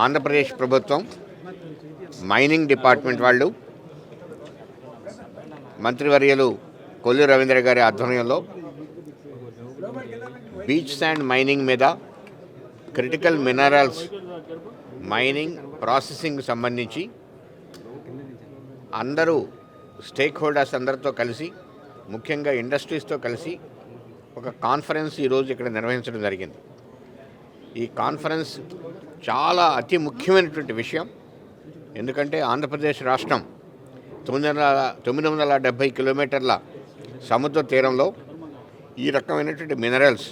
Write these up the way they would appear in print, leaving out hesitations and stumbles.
ఆంధ్రప్రదేశ్ ప్రభుత్వం mining department వాళ్ళు మంత్రివర్యులు కొల్లు రవీంద్ర గారి ఆధ్వర్యంలో బీచ్ శాండ్ మైనింగ్ మీద క్రిటికల్ మినరల్స్ మైనింగ్ ప్రాసెసింగ్ సంబంధించి అందరూ స్టేక్ హోల్డర్స్ అందరితో కలిసి ముఖ్యంగా ఇండస్ట్రీస్తో కలిసి ఒక కాన్ఫరెన్స్ ఈరోజు ఇక్కడ నిర్వహించడం జరిగింది. ఈ కాన్ఫరెన్స్ చాలా అతి ముఖ్యమైనటువంటి విషయం. ఎందుకంటే ఆంధ్రప్రదేశ్ రాష్ట్రం 970 కిలోమీటర్ల సముద్ర తీరంలో ఈ రకమైనటువంటి మినరల్స్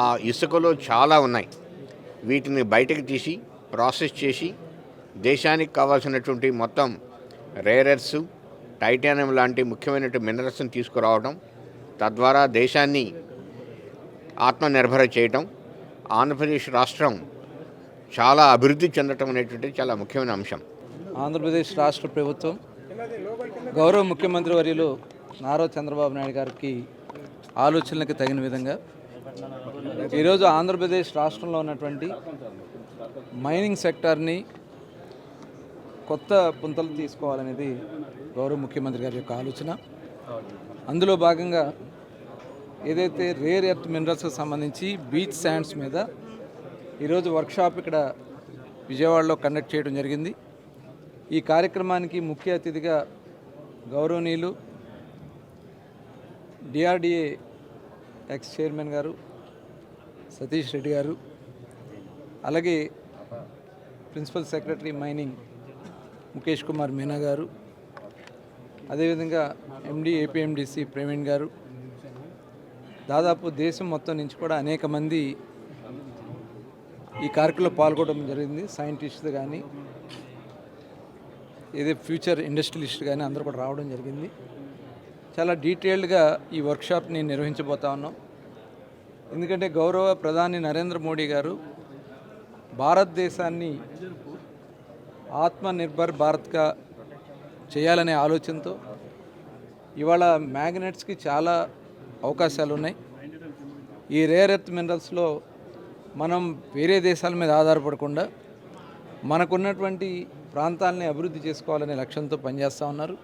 ఆ ఇసుకలో చాలా ఉన్నాయి. వీటిని బయటకు తీసి ప్రాసెస్ చేసి దేశానికి కావాల్సినటువంటి మొత్తం రేర్ ఎర్త్స్, టైటానియం లాంటి ముఖ్యమైనటువంటి మినరల్స్ని తీసుకురావడం, తద్వారా దేశాన్ని ఆత్మనిర్భర చేయటం, ఆంధ్రప్రదేశ్ రాష్ట్రం చాలా అభివృద్ధి చెందటం అనేటువంటి చాలా ముఖ్యమైన అంశం. ఆంధ్రప్రదేశ్ రాష్ట్ర ప్రభుత్వం గౌరవ ముఖ్యమంత్రి వర్యులు నారా చంద్రబాబు నాయుడు గారికి ఆలోచనలకు తగిన విధంగా ఈరోజు ఆంధ్రప్రదేశ్ రాష్ట్రంలో ఉన్నటువంటి మైనింగ్ సెక్టార్ని కొత్త పుంతలు తీసుకోవాలనేది గౌరవ ముఖ్యమంత్రి గారి యొక్క ఆలోచన. అందులో భాగంగా ఏదైతే రేర్ ఎర్త్ మినరల్స్కి సంబంధించి బీచ్ శాండ్స్ మీద ఈరోజు వర్క్షాప్ ఇక్కడ విజయవాడలో కండక్ట్ చేయడం జరిగింది. ఈ కార్యక్రమానికి ముఖ్య అతిథిగా గౌరవనీయులు డిఆర్డిఏ ఎక్స్ చైర్మన్ గారు సతీష్ రెడ్డి గారు, అలాగే principal secretary mining Mukesh Kumar Meena garu, అదేవిధంగా ఎండి ఏపీఎండిసి ప్రవీణ్ గారు, దాదాపు దేశం మొత్తం నుంచి కూడా అనేక మంది ఈ కార్యక్రమంలో పాల్గొనడం జరిగింది. సైంటిస్టులు కానీ ఏదో ఫ్యూచర్ ఇండస్ట్రియలిస్ట్ కానీ అందరూ కూడా రావడం జరిగింది. చాలా డీటెయిల్డ్గా ఈ వర్క్షాప్ని నిర్వహించబోతా ఉన్నాం. ఎందుకంటే గౌరవ ప్రధాని నరేంద్ర మోడీ గారు భారతదేశాన్ని ఆత్మనిర్భర్ భారత్గా చేయాలనే ఆలోచనతో ఇవాళ మ్యాగ్నెట్స్కి చాలా అవకాశాలు ఉన్నాయి. ఈ రేర్ ఎర్త్ మినరల్స్లో మనం వేరే దేశాల మీద ఆధారపడకుండా మనకున్నటువంటి ప్రాంతాలని అభివృద్ధి చేసుకోవాలనే లక్ష్యంతో పనిచేస్తూ ఉన్నారు.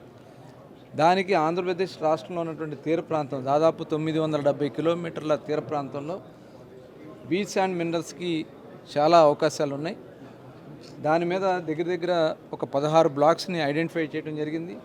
దానికి ఆంధ్రప్రదేశ్ రాష్ట్రంలో ఉన్నటువంటి తీర ప్రాంతం దాదాపు 970 కిలోమీటర్ల తీర ప్రాంతంలో బీచ్ అండ్ మినరల్స్కి చాలా అవకాశాలు ఉన్నాయి. దాని మీద దగ్గర ఒక 16 బ్లాక్స్ని ఐడెంటిఫై చేయడం జరిగింది.